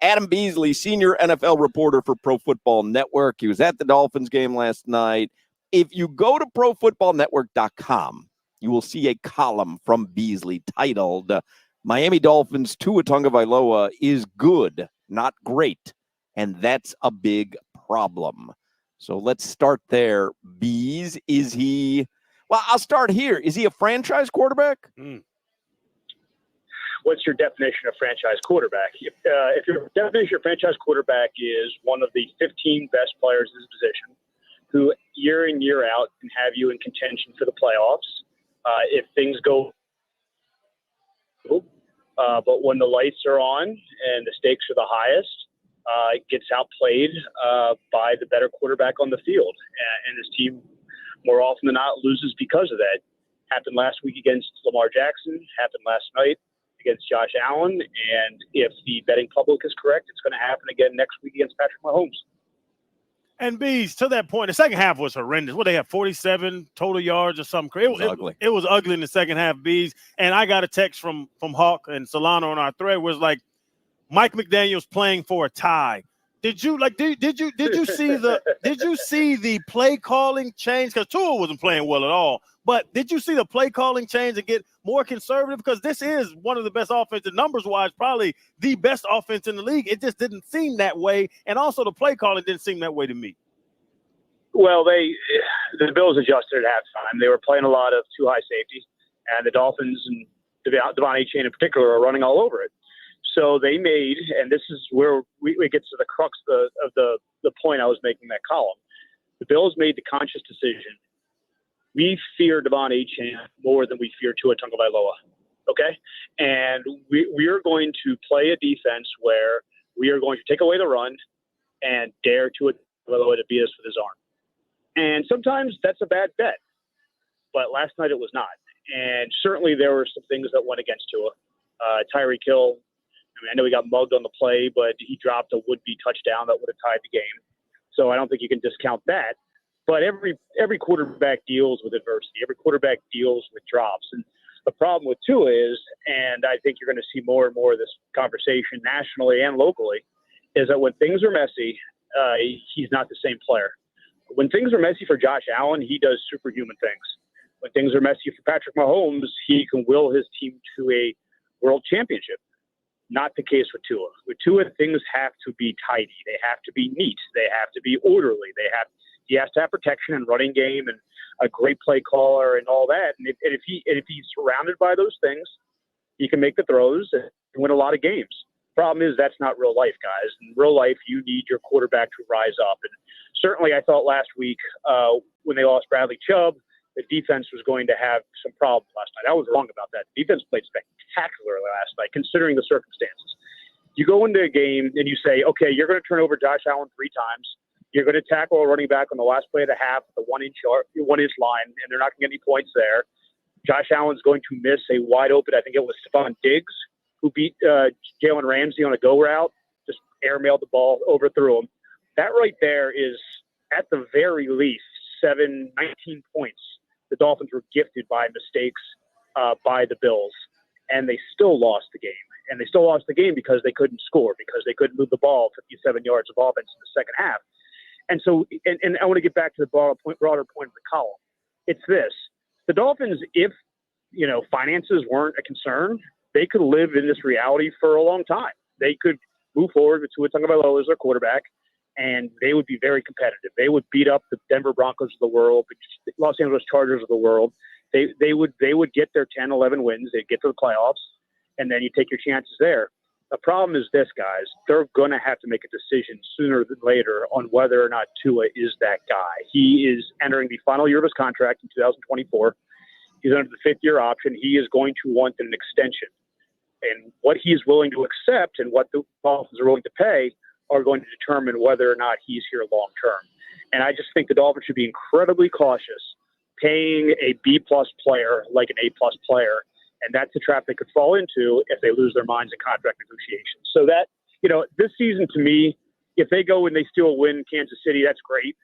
Adam Beasley, senior NFL reporter for Pro Football Network. He was at the Dolphins game last night. If you go to profootballnetwork.com, you will see a column from Beasley titled Miami Dolphins Tua Tagovailoa is good, not great. And that's a big problem. So let's start there. Bees, is he – well, I'll start here. Is he a franchise quarterback? What's your definition of franchise quarterback? If your definition of franchise quarterback is one of the 15 best players in his position who year in, year out can have you in contention for the playoffs, if things go but when the lights are on and the stakes are the highest, it gets outplayed by the better quarterback on the field. And his team, more often than not, loses because of that. Happened last week against Lamar Jackson, happened last night against Josh Allen, and if the betting public is correct, it's going to happen again next week against Patrick Mahomes. And Bees, to that point, the second half was horrendous. What, they had 47 total yards or something crazy? It was ugly in the second half, Bees. And I got a text from Hawk and Solano on our thread was like, Mike McDaniel's playing for a tie. Did you see the play calling change? Because Tua wasn't playing well at all. But did you see the play calling change and get more conservative? Because this is one of the best offensive numbers wise, probably the best offense in the league. It just didn't seem that way. And also the play calling didn't seem that way to me. Well, the Bills adjusted at halftime. They were playing a lot of too high safety, and the Dolphins and Devon Achane in particular are running all over it. So they made, and this is where we get to the crux of the point I was making in that column. The Bills made the conscious decision. We fear Devon Achane more than we fear Tua Tagovailoa. Okay? And we are going to play a defense where we are going to take away the run and dare Tua Tagovailoa to beat us with his arm. And sometimes that's a bad bet. But last night it was not. And certainly there were some things that went against Tua. Tyreek Hill, I know he got mugged on the play, but he dropped a would-be touchdown that would have tied the game. So I don't think you can discount that. But every quarterback deals with adversity. Every quarterback deals with drops. And the problem with Tua is, and I think you're going to see more and more of this conversation nationally and locally, is that when things are messy, he's not the same player. When things are messy for Josh Allen, he does superhuman things. When things are messy for Patrick Mahomes, he can will his team to a world championship. Not the case with Tua. With Tua, things have to be tidy. They have to be neat. They have to be orderly. He has to have protection and running game and a great play caller and all that. And if he's surrounded by those things, he can make the throws and win a lot of games. Problem is, that's not real life, guys. In real life, you need your quarterback to rise up. And certainly, I thought last week when they lost Bradley Chubb, the defense was going to have some problems last night. I was wrong about that. The defense played spectacularly last night, considering the circumstances. You go into a game and you say, okay, you're going to turn over Josh Allen 3 times. You're going to tackle a running back on the last play of the half at the 1-inch line, and they're not going to get any points there. Josh Allen's going to miss a wide open, I think it was Stephon Diggs, who beat Jalen Ramsey on a go route, just airmailed the ball, overthrew him. That right there is, at the very least, 19 points. The Dolphins were gifted by mistakes by the Bills, and they still lost the game. And they still lost the game because they couldn't score, because they couldn't move the ball 57 yards of offense in the second half. And so, and I want to get back to the broader point of the column. It's this. The Dolphins, if, finances weren't a concern, they could live in this reality for a long time. They could move forward with Tua Tagovailoa as their quarterback, and they would be very competitive. They would beat up the Denver Broncos of the world, the Los Angeles Chargers of the world. They would get their 10, 11 wins. They'd get to the playoffs, and then you take your chances there. The problem is this, guys. They're going to have to make a decision sooner than later on whether or not Tua is that guy. He is entering the final year of his contract in 2024. He's under the 5th-year option. He is going to want an extension. And what he's willing to accept and what the Dolphins are willing to pay are going to determine whether or not he's here long-term. And I just think the Dolphins should be incredibly cautious paying a B-plus player like an A-plus player. And that's a trap they could fall into if they lose their minds in contract negotiations. So that, this season to me, if they go and they still win Kansas City, that's great.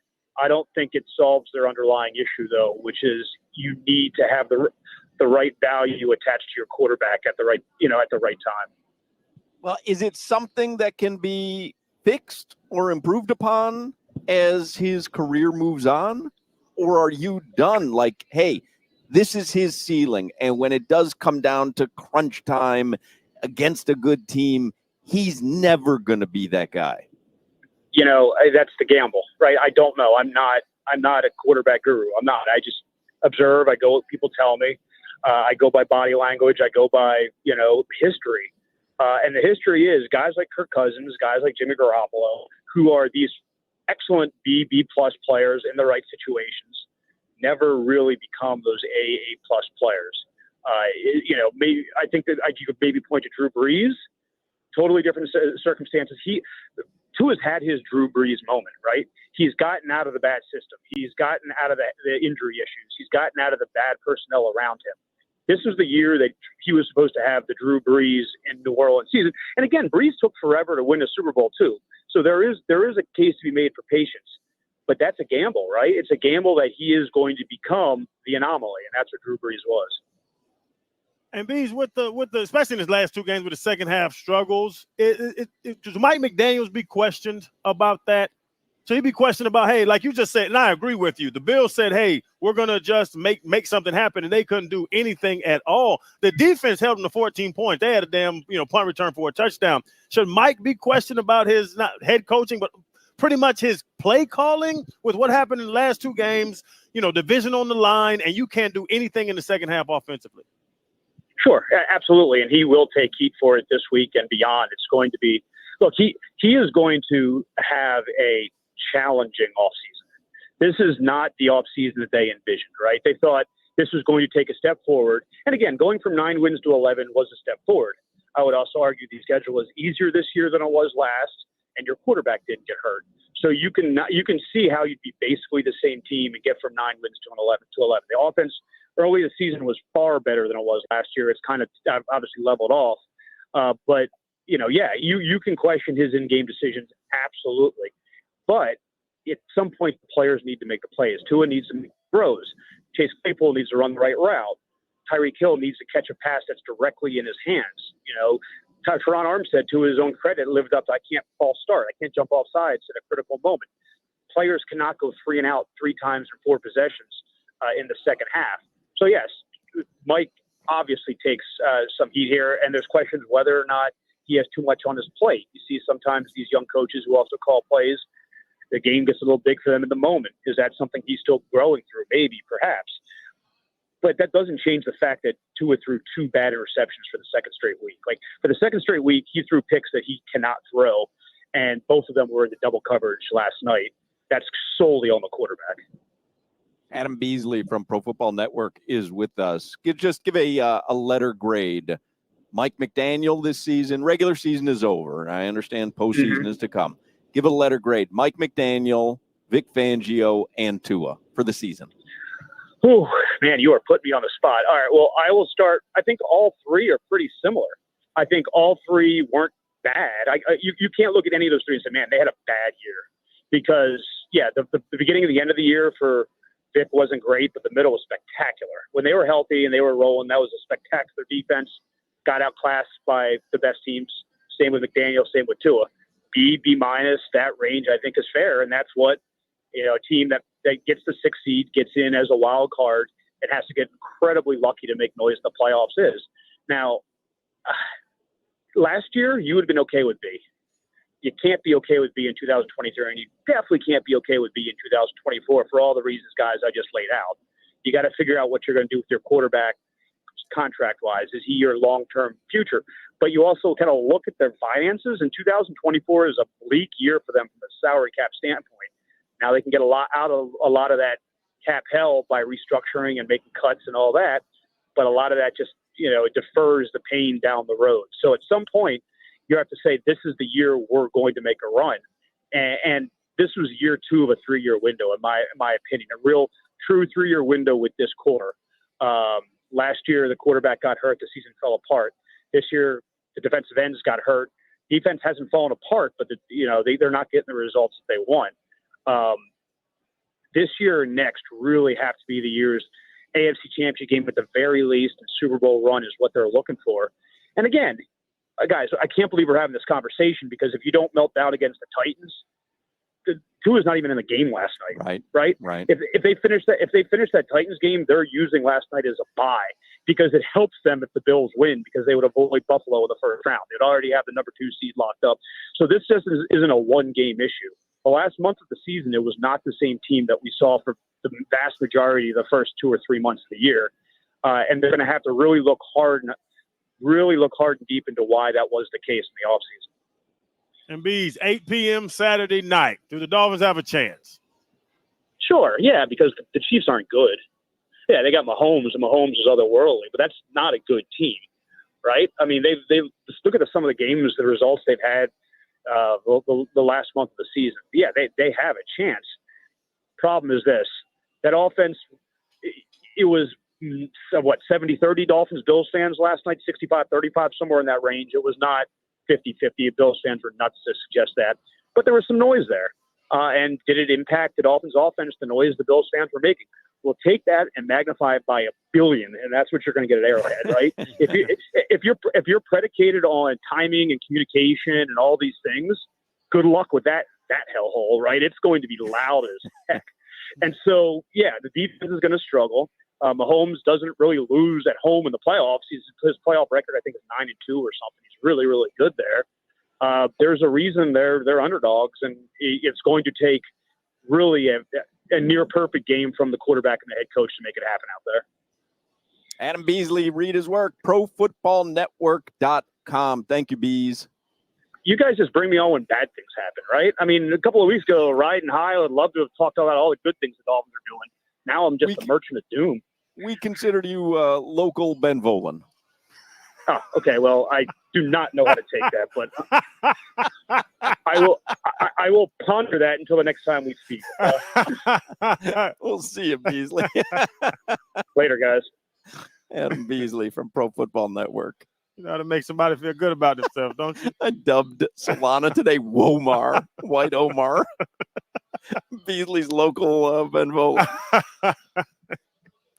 I don't think it solves their underlying issue, though, which is you need to have the right value attached to your quarterback at the right time. Well, is it something that can be fixed or improved upon as his career moves on? Or are you done? Like, hey, this is his ceiling. And when it does come down to crunch time against a good team, he's never going to be that guy. That's the gamble, right? I don't know. I'm not a quarterback guru. I'm not. I just observe. I go what people tell me. I go by body language. I go by, history. And the history is guys like Kirk Cousins, guys like Jimmy Garoppolo, who are these excellent B+ players in the right situations, never really become those A+ players. Maybe I think that you could maybe point to Drew Brees, totally different circumstances. Tua's had his Drew Brees moment, right? He's gotten out of the bad system. He's gotten out of the injury issues. He's gotten out of the bad personnel around him. This was the year that he was supposed to have the Drew Brees in New Orleans season. And again, Brees took forever to win a Super Bowl too. So there is a case to be made for patience. But that's a gamble, right? It's a gamble that he is going to become the anomaly, and that's what Drew Brees was. And Bees, with the especially in his last two games with the second half struggles, does Mike McDaniels be questioned about that? So he'd be questioned about, hey, like you just said, and I agree with you. The Bills said, hey, we're gonna just make something happen, and they couldn't do anything at all. The defense held them to 14 points. They had a damn punt return for a touchdown. Should Mike be questioned about his not head coaching, but pretty much his play calling with what happened in the last two games? Division on the line, and you can't do anything in the second half offensively. Sure, absolutely, and he will take heat for it this week and beyond. It's going to be he is going to have a challenging offseason. This is not the offseason that they envisioned, right? They thought this was going to take a step forward. And again, going from 9 wins to 11 was a step forward. I would also argue the schedule was easier this year than it was last, and your quarterback didn't get hurt. So you can see how you'd be basically the same team and get from 9 wins to 11. The offense early this season was far better than it was last year. It's kind of obviously leveled off. But you can question his in-game decisions, absolutely. But at some point, the players need to make the plays. Tua needs to make throws. Chase Claypool needs to run the right route. Tyreek Hill needs to catch a pass that's directly in his hands. Teron Armstead, to his own credit, lived up to I can't false start. I can't jump off sides at a critical moment. Players cannot go 3 and out 3 times in 4 possessions in the second half. So, yes, Mike obviously takes some heat here, and there's questions whether or not he has too much on his plate. You see sometimes these young coaches who also call plays, the game gets a little big for them in the moment. Is that something he's still growing through? Maybe, perhaps. But that doesn't change the fact that Tua threw 2 bad interceptions for the second straight week. Like, for the second straight week, he threw picks that he cannot throw, and both of them were in the double coverage last night. That's solely on the quarterback. Adam Beasley from Pro Football Network is with us. Give a letter grade. Mike McDaniel this season. Regular season is over. I understand postseason is to come. Give a letter grade. Mike McDaniel, Vic Fangio, and Tua for the season. Oh, man, you are putting me on the spot. All right, well, I will start. I think all 3 are pretty similar. I think all 3 weren't bad. You can't look at any of those 3 and say, man, they had a bad year. Because, the beginning of the end of the year for Vic wasn't great, but the middle was spectacular. When they were healthy and they were rolling, that was a spectacular defense. Got outclassed by the best teams. Same with McDaniel, same with Tua. B-, that range I think is fair, and that's what a team that gets the 6th seed, gets in as a wild card, and has to get incredibly lucky to make noise in the playoffs is. Now, last year you would have been okay with B. You can't be okay with B in 2023, and you definitely can't be okay with B in 2024 for all the reasons, guys, I just laid out. You got to figure out what you're going to do with your quarterback contract-wise. Is he your long-term future? But you also kind of look at their finances, and 2024 is a bleak year for them from a salary cap standpoint. Now they can get a lot out of a lot of that cap hell by restructuring and making cuts and all that, but a lot of that just, it defers the pain down the road. So at some point, you have to say, this is the year we're going to make a run. And this was year 2 of a 3-year window, in my opinion, a real true 3-year window with this core. Last year, the quarterback got hurt. The season fell apart. This year, the defensive ends got hurt. Defense hasn't fallen apart, but they're not getting the results that they want. This year and next really have to be the years. AFC Championship game at the very least, and Super Bowl run is what they're looking for. And again, guys, I can't believe we're having this conversation because if you don't melt down against the Titans, Tua's not even in the game last night. Right. If they finish that Titans game, they're using last night as a bye because it helps them if the Bills win because they would avoid Buffalo in the first round. They'd already have the number 2 seed locked up. So this just isn't a one-game issue. The last month of the season, it was not the same team that we saw for the vast majority of the first 2 or 3 months of the year. And they're going to have to really look hard and deep into why that was the case in the offseason. And Bees, 8 p.m. Saturday night. Do the Dolphins have a chance? Sure, yeah, because the Chiefs aren't good. Yeah, they got Mahomes, and Mahomes is otherworldly, but that's not a good team, right? I mean, they've just look at some of the games, the results they've had the last month of the season. Yeah, they have a chance. Problem is this: that offense, it was what 70-30 Dolphins Bills fans last night, 65-35, somewhere in that range. It was not 50-50. Bills fans were nuts to suggest that. But there was some noise there. And did it impact the Dolphins offense, the noise the Bills fans were making? We'll take that and magnify it by 1 billion, and that's what you're going to get at Arrowhead, right? if you're predicated on timing and communication and all these things, good luck with that hellhole, right? It's going to be loud as heck. And so, yeah, the defense is going to struggle. Mahomes doesn't really lose at home in the playoffs. His playoff record, I think, is 9-2 or something. He's really, really good there. There's a reason they're underdogs, and it's going to take really a near perfect game from the quarterback and the head coach to make it happen out there. Adam Beasley, read his work, ProFootballNetwork.com. Thank you, Bees. You guys just bring me on when bad things happen, right? I mean, a couple of weeks ago, riding high, I would love to have talked about all the good things the Dolphins are doing. Now I'm just a merchant of doom. We considered you local Ben Volen. Oh, okay. Well, I do not know how to take that, but I will ponder that until the next time we speak. We'll see you, Beasley. Later, guys. Adam Beasley from Pro Football Network. You know how to make somebody feel good about themselves, don't you? I dubbed Solana today Womar, White Omar. Beasley's local Ben Volen.